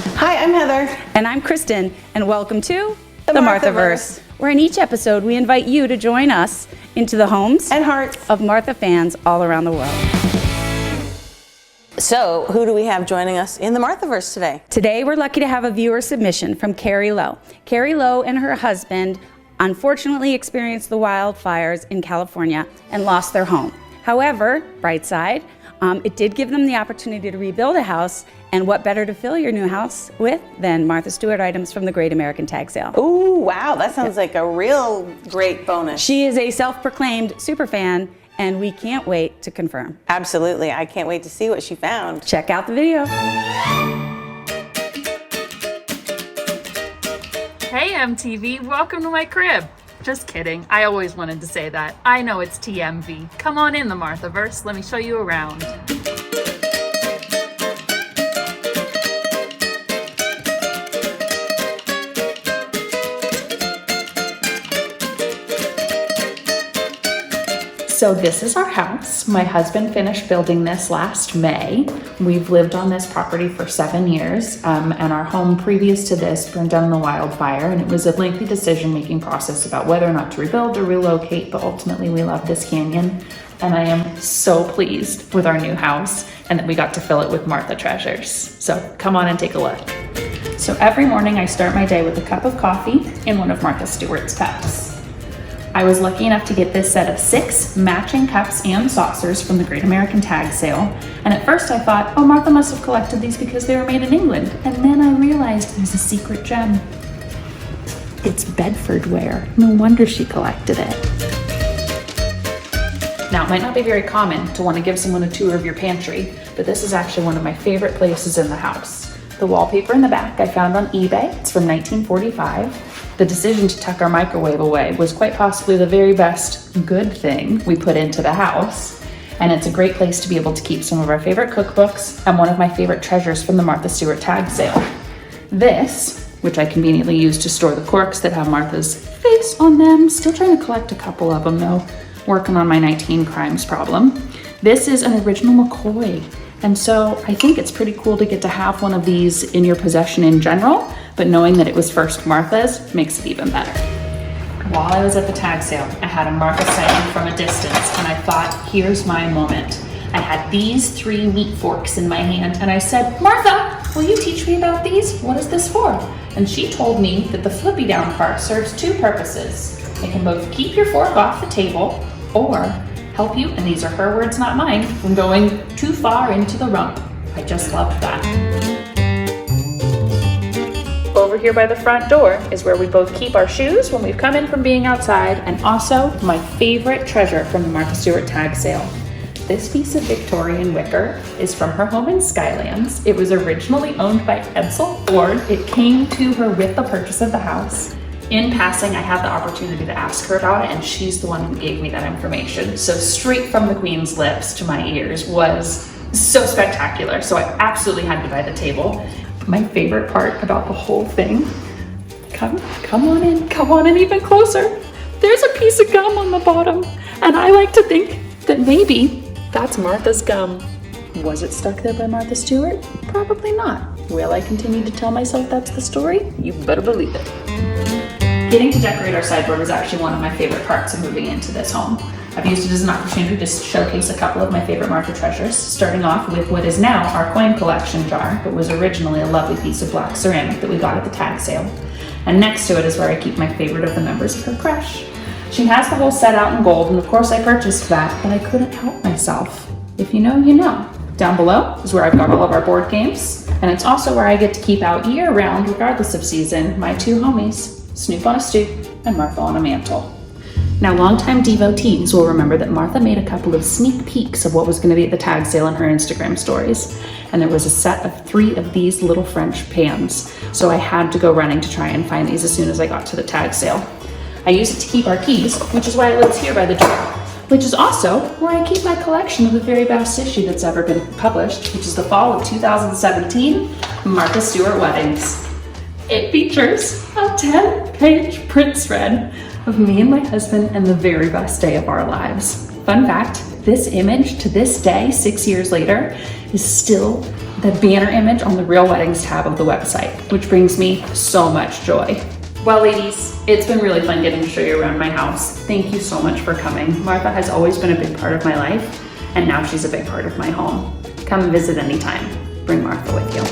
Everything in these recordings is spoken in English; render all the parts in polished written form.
Hi, I'm Heather. And I'm Kristin, and welcome to The Marthaverse, where in each episode we invite you to join us into the homes and hearts of Martha fans all around the world. So, who do we have joining us in the Marthaverse today? Today we're lucky to have a viewer submission from Carey Lowe. Carey Lowe and her husband unfortunately experienced the wildfires in California and lost their home. However, bright side, it did give them the opportunity to rebuild a house, and what better to fill your new house with than Martha Stewart items from the Great American Tag Sale. Ooh, wow, that sounds like a real great bonus. She is a self-proclaimed superfan, and we can't wait to confirm. Absolutely, I can't wait to see what she found. Check out the video. Hey MTV, welcome to my crib. Just kidding, I always wanted to say that. I know it's TMV. Come on in the Marthaverse, let me show you around. So this is our house. My husband finished building this last May. We've lived on this property for 7 years, and our home previous to this burned down in the wildfire, and it was a lengthy decision-making process about whether or not to rebuild or relocate, but ultimately we love this canyon, and I am so pleased with our new house and that we got to fill it with Martha treasures. So come on and take a look. So every morning I start my day with a cup of coffee in one of Martha Stewart's cups. I was lucky enough to get this set of 6 matching cups and saucers from the Great American Tag Sale. And at first I thought, oh, Martha must have collected these because they were made in England. And then I realized there's a secret gem. It's Bedford ware. No wonder she collected it. Now, it might not be very common to want to give someone a tour of your pantry, but this is actually one of my favorite places in the house. The wallpaper in the back I found on eBay. It's from 1945. The decision to tuck our microwave away was quite possibly the very best good thing we put into the house. And it's a great place to be able to keep some of our favorite cookbooks and one of my favorite treasures from the Martha Stewart tag sale. This, which I conveniently use to store the corks that have Martha's face on them. Still trying to collect a couple of them though, working on my 19 crimes problem. This is an original McCoy. And so I think it's pretty cool to get to have one of these in your possession in general, but knowing that it was first Martha's makes it even better. While I was at the tag sale, I had a Martha sighting from a distance, and I thought, here's my moment. I had these 3 meat forks in my hand, and I said, Martha, will you teach me about these? What is this for? And she told me that the flippy down part serves 2 purposes. It can both keep your fork off the table, or help you, and these are her words, not mine, from going too far into the rump. I just loved that. Over here by the front door is where we both keep our shoes when we've come in from being outside, and also my favorite treasure from the Martha Stewart tag sale. This piece of Victorian wicker is from her home in Skylands. It was originally owned by Edsel Ford. It came to her with the purchase of the house. In passing, I had the opportunity to ask her about it, and she's the one who gave me that information. So straight from the Queen's lips to my ears was so spectacular. So I absolutely had to buy the table. My favorite part about the whole thing, come on in even closer. There's a piece of gum on the bottom, and I like to think that maybe that's Martha's gum. Was it stuck there by Martha Stewart? Probably not. Will I continue to tell myself that's the story? You better believe it. Getting to decorate our sideboard is actually one of my favorite parts of moving into this home. I've used it as an opportunity to showcase a couple of my favorite Martha treasures, starting off with what is now our coin collection jar, but was originally a lovely piece of black ceramic that we got at the tag sale. And next to it is where I keep my favorite of the members of her crush. She has the whole set out in gold, and of course I purchased that, but I couldn't help myself. If you know, you know. Down below is where I've got all of our board games, and it's also where I get to keep out year-round, regardless of season, my 2 homies, Snoop on a stoop and Martha on a mantle. Now, longtime devotees will remember that Martha made a couple of sneak peeks of what was going to be at the tag sale in her Instagram stories, and there was a set of 3 of these little French pans, so I had to go running to try and find these as soon as I got to the tag sale. I use it to keep our keys, which is why it lives here by the door, which is also where I keep my collection of the very best issue that's ever been published, which is the fall of 2017 Martha Stewart Weddings. It features a 10-page print spread of me and my husband and the very best day of our lives. Fun fact, this image to this day, 6 years later, is still the banner image on the Real Weddings tab of the website, which brings me so much joy. Well, ladies, it's been really fun getting to show you around my house. Thank you so much for coming. Martha has always been a big part of my life, and now she's a big part of my home. Come and visit anytime. Bring Martha with you.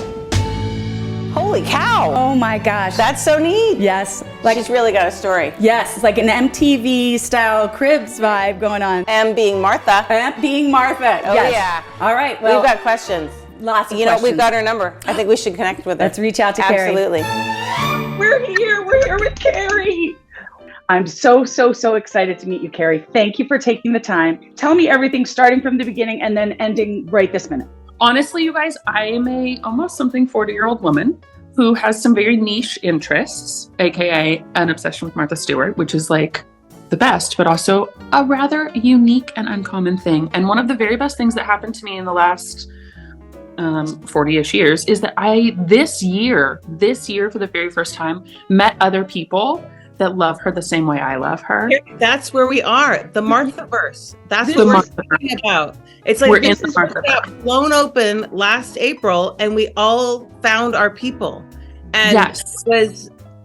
Holy cow. Oh my gosh. That's so neat. Yes. She's really got a story. Yes, it's like an MTV style Cribs vibe going on. M being Martha. Being Martha. Oh, yes. yeah. All right. Well, We've got questions. lots of You know, questions. we've got her number. I think we should connect with her. Let's reach out to Carrie. Absolutely. We're here with Carrie. I'm so excited to meet you, Carrie. Thank you for taking the time. Tell me everything starting from the beginning and then ending right this minute. Honestly, you guys, I am a almost something 40-year-old woman who has some very niche interests, aka an obsession with Martha Stewart, which is like the best, but also a rather unique and uncommon thing. And one of the very best things that happened to me in the last 40-ish years is that I this year for the very first time met other people that love her the same way I love her. That's where we are. The Marthaverse. That's The what we're talking about. It's like We're in this the is what Marthaverse. got blown open last April, and we all found our people. And Yes.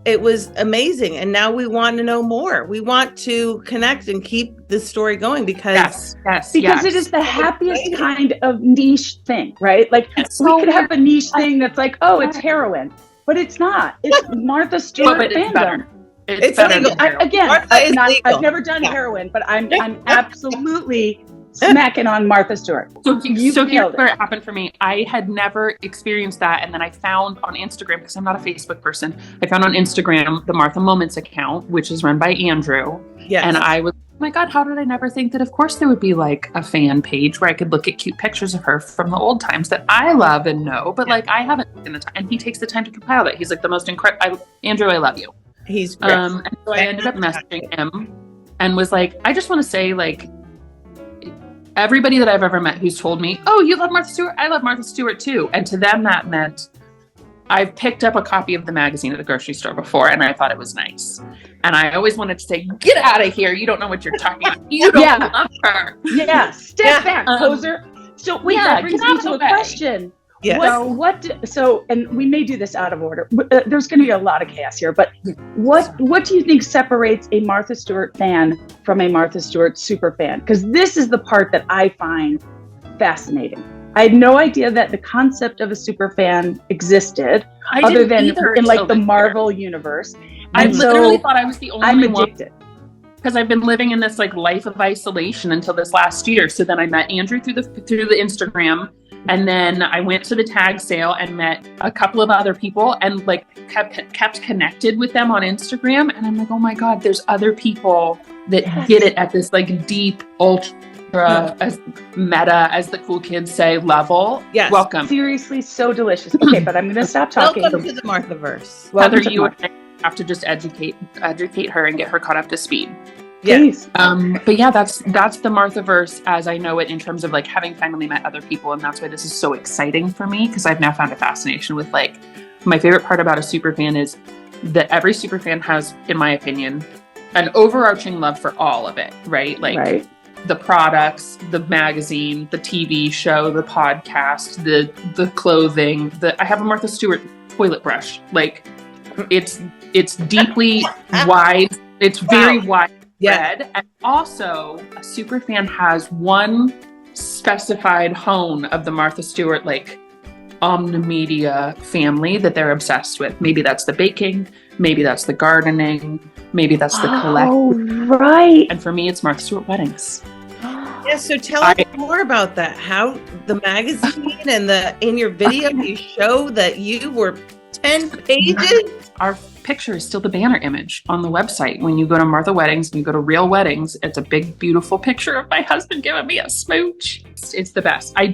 it was amazing. And now we want to know more. We want to connect and keep this story going because Because it is the happiest kind of niche thing, right? Like It's we so could have a niche thing that's like, oh, it's heroin, but it's not. It's Martha Stewart but it's fandom. better. It's better legal. than heroin. Again, Martha is legal. I've never done heroin, but I'm absolutely smacking on Martha Stewart. So here's nailed it. where it happened for me. I had never experienced that. And then I found on Instagram, because I'm not a Facebook person, I found on Instagram the Martha Moments account, which is run by Andrew. Yes. And I was, oh my God, how did I never think that, of course, there would be like a fan page where I could look at cute pictures of her from the old times that I love and know, but like I haven't taken the time. And he takes the time to compile that. He's like the most incredible. Andrew, I love you. He's great. And so I ended up messaging him and was like, I just want to say, like, everybody that I've ever met who's told me, oh, you love Martha Stewart? I love Martha Stewart too. And to them, that meant I've picked up a copy of the magazine at the grocery store before, and I thought it was nice. And I always wanted to say, get out of here. You don't know what you're talking about. You don't love her. Yeah, step back, poser. So wait, that brings get me out to of a the way. question. Yes. So, and we may do this out of order. There's going to be a lot of chaos here, but what do you think separates a Martha Stewart fan from a Martha Stewart super fan? Because this is the part that I find fascinating. I had no idea that the concept of a super fan existed, I other didn't than either in like until the this year. Marvel universe. I And literally so thought I was the I'm only one, addicted. because I've been living in this like life of isolation until this last year. So then I met Andrew through the Instagram, and then I went to the tag sale and met a couple of other people and like kept connected with them on Instagram. And I'm like, oh my God, there's other people that get it at this like deep, ultra, as meta, as the cool kids say, level. Yes. Welcome. Seriously, so delicious. Okay, but I'm going to stop talking. Welcome to the Marthaverse. Heather, Welcome to you Martha. and I have to just educate her and get her caught up to speed. Please. But yeah, that's the Marthaverse as I know it, in terms of like having finally met other people. And that's why this is so exciting for me, because I've now found a fascination with, like, my favorite part about a superfan is that every superfan has, in my opinion, an overarching love for all of it, right? Like Right. the products, the magazine, the TV show, the podcast, the clothing. I have a Martha Stewart toilet brush. Like, it's deeply wide. It's very wide. Yeah. And also, a superfan has one specified hone of the Martha Stewart, like, omnimedia family that they're obsessed with. Maybe that's the baking, maybe that's the gardening, maybe that's the collecting. Oh, right. And for me, it's Martha Stewart weddings. Yes, so tell us more about that. How the magazine and in your video you show that you were 10 pages. Our picture is still the banner image on the website. When you go to Martha Weddings and you go to Real Weddings, it's a big, beautiful picture of my husband giving me a smooch. It's the best. I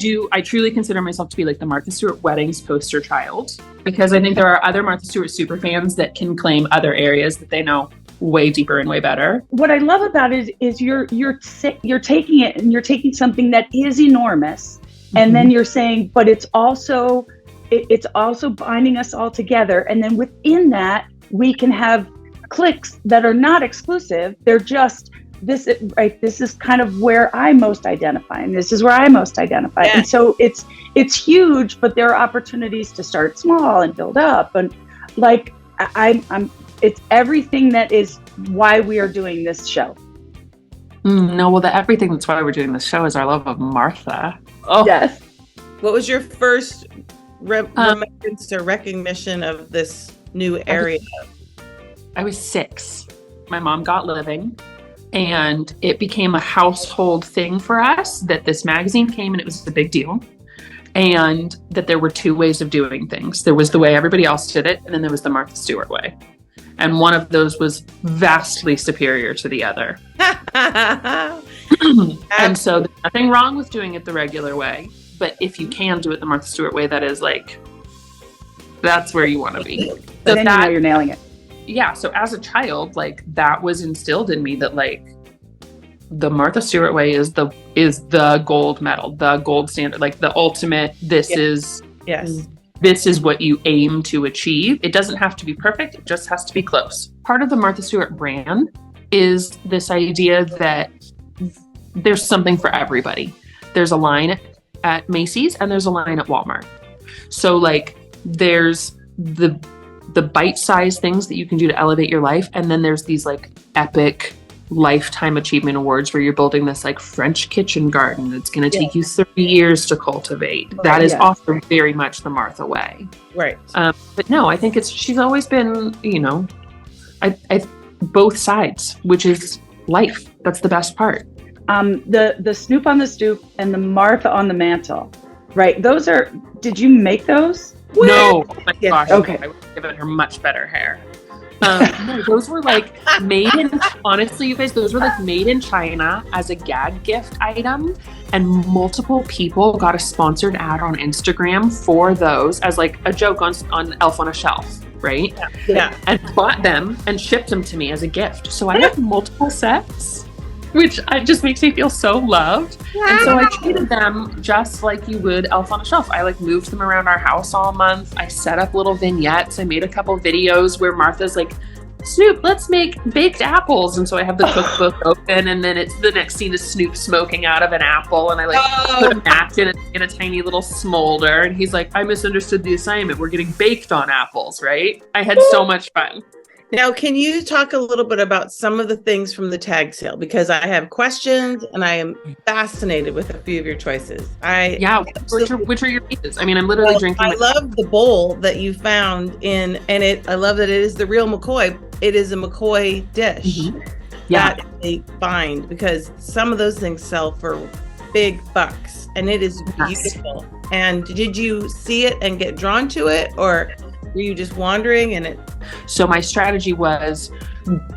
truly consider myself to be like the Martha Stewart Weddings poster child, because I think there are other Martha Stewart super fans that can claim other areas that they know way deeper and way better. What I love about it is you're taking it and you're taking something that is enormous, and then you're saying, but it's also binding us all together. And then within that, we can have clicks that are not exclusive. They're just this is kind of where I most identify, and this is where I most identify. Yeah. And so it's huge, but there are opportunities to start small and build up. And like it's everything that is why we are doing this show. No, well, everything that's why we're doing this show is our love of Martha. Oh, Yes. What was your first remembrance or recognition of this new area? I was 6. My mom got living, and it became a household thing for us that this magazine came, and it was a big deal. And that there were 2 ways of doing things. There was the way everybody else did it, and then there was the Martha Stewart way. And one of those was vastly superior to the other. And so there's nothing wrong with doing it the regular way. But if you can do it the Martha Stewart way, that is like, that's where you want to be. So Then you know you're nailing it. yeah, so as a child, like that was instilled in me that like the Martha Stewart way is the gold medal, the gold standard, like the ultimate. This is what you aim to achieve. It doesn't have to be perfect. It just has to be close. Part of the Martha Stewart brand is this idea that there's something for everybody. There's a line at Macy's and there's a line at Walmart. So like there's the bite-sized things that you can do to elevate your life. And then there's these like epic lifetime achievement awards where you're building this like French kitchen garden that's going to take you 30 years to cultivate. That is also very much the Martha way. Right. But no, I think she's always been, I both sides, which is life. That's the best part. The Snoop on the stoop and the Martha on the mantle, right? Did you make those? No, oh my gosh. Okay. I would have given her much better hair. No, those were like honestly, you guys, those were like made in China as a gag gift item. And multiple people got a sponsored ad on Instagram for those as like a joke on Elf on a Shelf, right? Yeah. And bought them and shipped them to me as a gift. So I have multiple sets, which just makes me feel so loved. And so I treated them just like you would Elf on a Shelf. I like moved them around our house all month. I set up little vignettes. I made a couple videos where Martha's like, Snoop, let's make baked apples. And so I have the cookbook open, and then the next scene is Snoop smoking out of an apple, and I like put a match in a tiny little smolder, and he's like, I misunderstood the assignment. We're getting baked on apples, right? I had so much fun. Now, can you talk a little bit about some of the things from the tag sale? Because I have questions and I am fascinated with a few of your choices. Which are your pieces? I mean, I'm literally drinking. I love the bowl that you found I love that it is the real McCoy. It is a McCoy dish that they find, because some of those things sell for big bucks, and it is beautiful. And did you see it and get drawn to it, or were you just wandering and it? So my strategy was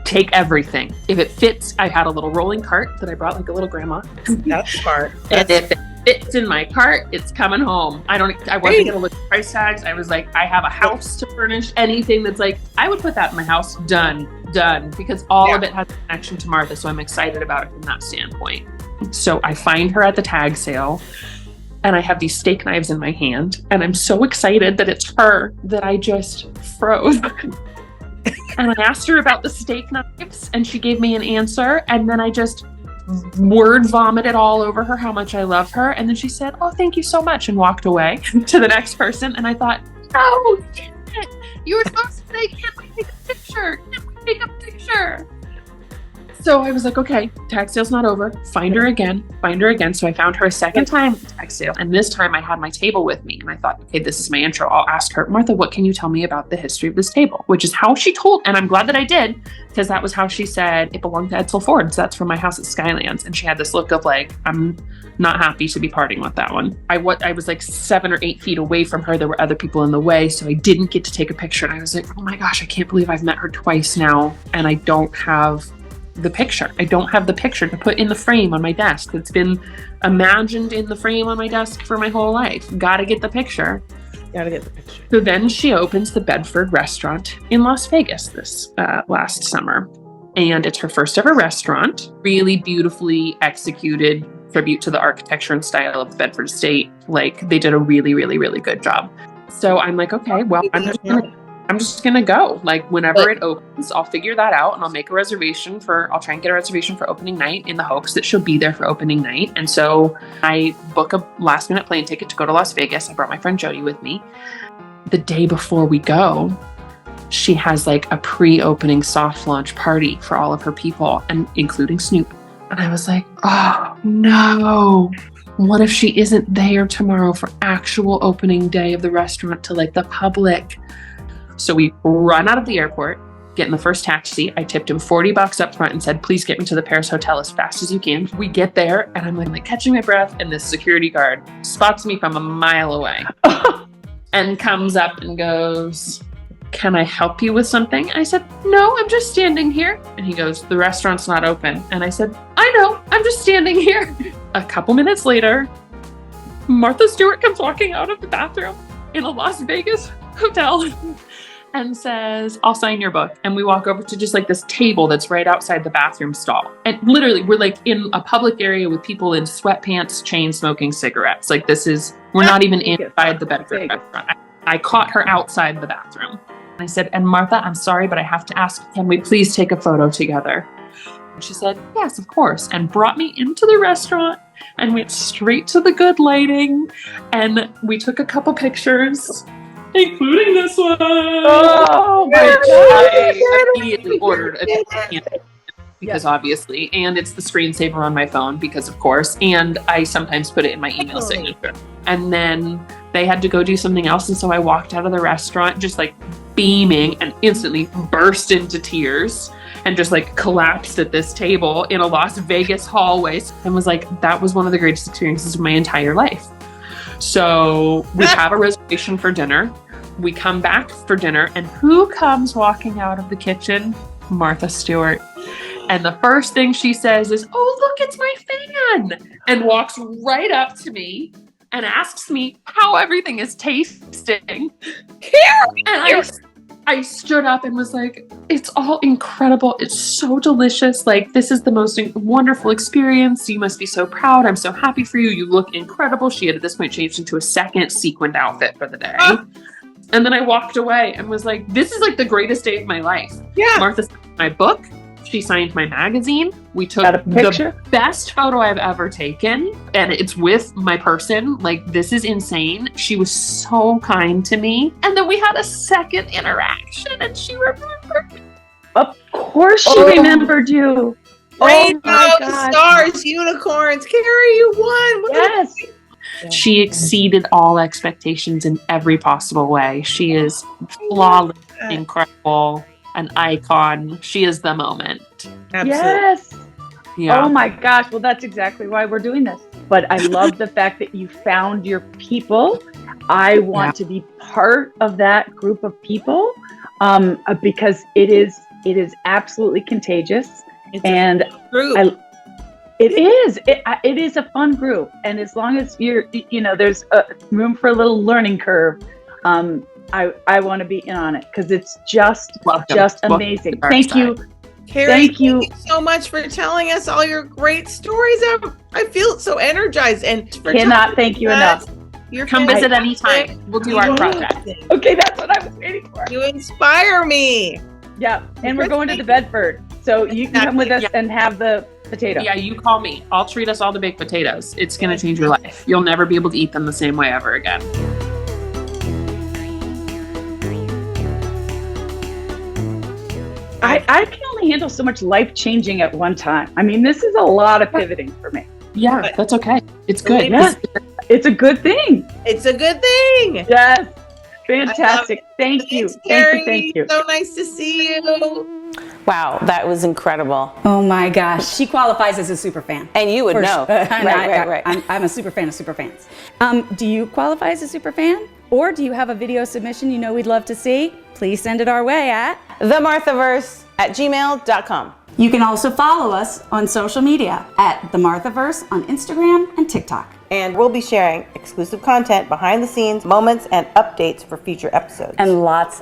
take everything. If it fits, I had a little rolling cart that I brought like a little grandma. That's smart. And if it fits in my cart, it's coming home. I wasn't going to look at price tags. I was like, I have a house to furnish. Anything that's like, I would put that in my house. Done. Because all of it has a connection to Martha. So I'm excited about it from that standpoint. So I find her at the tag sale, and I have these steak knives in my hand, and I'm so excited that it's her that I just froze. And I asked her about the steak knives, and she gave me an answer, and then I just word vomited all over her how much I love her. And then she said, oh, thank you so much, and walked away to the next person. And I thought, no, damn it. You were supposed to say, can we take a picture? Can we take a picture? So I was like, okay, tag sale's not over. Find her again. So I found her a second time at the tag sale. And this time I had my table with me. And I thought, okay, this is my intro. I'll ask her, Martha, what can you tell me about the history of this table? Which is how she told, and I'm glad that I did, because that was how she said it belonged to Edsel Ford's. That's from my house at Skylands. And she had this look of like, I'm not happy to be parting with that one. I was like 7 or 8 feet away from her. There were other people in the way, so I didn't get to take a picture. And I was like, oh my gosh, I can't believe I've met her twice now, and I don't have the picture. I don't have the picture to put in the frame on my desk. It's been imagined in the frame on my desk for my whole life. Gotta get the picture. So then she opens the Bedford restaurant in Las Vegas this last summer. And it's her first ever restaurant. Really beautifully executed tribute to the architecture and style of the Bedford estate. Like, they did a really, really, really good job. So I'm like, okay, well, I'm just gonna I'm just going to go. Like, whenever it opens, I'll figure that out and I'll make a reservation I'll try and get a reservation for opening night in the hopes that she'll be there for opening night. And so I book a last minute plane ticket to go to Las Vegas. I brought my friend Jody with me. The day before we go, she has like a pre-opening soft launch party for all of her people, and including Snoop. And I was like, oh no, what if she isn't there tomorrow for actual opening day of the restaurant to like the public? So we run out of the airport, get in the first taxi. I tipped him $40 up front and said, please get me to the Paris hotel as fast as you can. We get there and I'm like catching my breath, and this security guard spots me from a mile away and comes up and goes, can I help you with something? I said, no, I'm just standing here. And he goes, the restaurant's not open. And I said, I know, I'm just standing here. A couple minutes later, Martha Stewart comes walking out of the bathroom in a Las Vegas hotel and says, I'll sign your book. And we walk over to just like this table that's right outside the bathroom stall. And literally we're like in a public area with people in sweatpants, chain smoking cigarettes. Like we're not even inside the Bedford restaurant. I caught her outside the bathroom. And I said, and Martha, I'm sorry, but I have to ask, can we please take a photo together? And she said, yes, of course. And brought me into the restaurant and went straight to the good lighting. And we took a couple pictures, including this one. Oh my God. I immediately ordered a because obviously, and it's the screensaver on my phone because of course, and I sometimes put it in my email signature. And then they had to go do something else. And so I walked out of the restaurant just like beaming and instantly burst into tears and just like collapsed at this table in a Las Vegas hallway and was like, that was one of the greatest experiences of my entire life. So we have a reservation for dinner. We come back for dinner, and who comes walking out of the kitchen? Martha Stewart. And the first thing she says is, oh, look, it's my fan. And walks right up to me and asks me how everything is tasting. And I stood up and was like, it's all incredible. It's so delicious. Like, this is the most wonderful experience. You must be so proud. I'm so happy for you. You look incredible. She had at this point changed into a second sequined outfit for the day. And then I walked away and was like, this is like the greatest day of my life. Yeah. Martha signed my book. She signed my magazine. We took the best photo I've ever taken. And it's with my person. Like, this is insane. She was so kind to me. And then we had a second interaction and she remembered me. Of course she remembered you. Rainbow, stars, unicorns. Carrie, you won. Yes. She exceeded all expectations in every possible way. She is flawless, incredible, an icon. She is the moment. Absolutely. Yes. Yeah. Oh my gosh. Well, that's exactly why we're doing this. But I love the fact that you found your people. I want to be part of that group of people because it is absolutely contagious. It's a group. It is a fun group, and as long as there's room for a little learning curve, I want to be in on it because it's just amazing. Thank you, Carrie. Thank you so much for telling us all your great stories. I feel so energized, and cannot thank you enough. Come visit anytime. We'll do our project. Okay, that's what I was waiting for. You inspire me. Yeah, and we're going to the Bedford, so you can come with us and have the potato. Yeah, you call me. I'll treat us all to baked potatoes. It's going to change your life. You'll never be able to eat them the same way ever again. I can only handle so much life changing at one time. I mean, this is a lot of pivoting for me. Yeah, that's okay. It's good. Yeah, it's a good thing. It's a good thing. Yes. Fantastic. Thank you. Thank you. So nice to see you. Wow, that was incredible. Oh my gosh. She qualifies as a super fan. And you would know. Right. I'm a super fan of Superfans. Do you qualify as a super fan? Or do you have a video submission you know we'd love to see? Please send it our way at themarthaverse@gmail.com. You can also follow us on social media at The Marthaverse on Instagram and TikTok. And we'll be sharing exclusive content, behind the scenes, moments, and updates for future episodes. And lots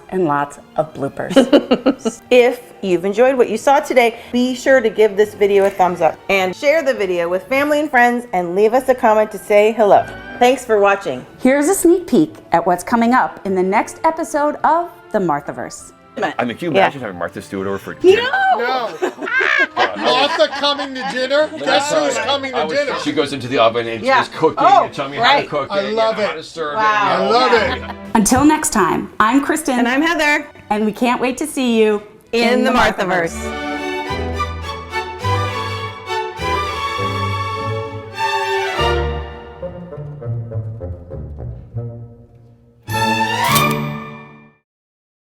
of bloopers. If you've enjoyed what you saw today, be sure to give this video a thumbs up and share the video with family and friends and leave us a comment to say hello. Thanks for watching. Here's a sneak peek at what's coming up in the next episode of the I Marthaverse. mean, can you imagine having Martha Stewart over for dinner? No. Martha coming to dinner? Guess who's coming to dinner? She goes into the oven and Yeah. she's cooking Oh, and telling me right. how to cook I it, love how it. to serve Wow. it. I love it. Until next time, I'm Kristin. And I'm Heather and we can't wait to see you in the Marthaverse.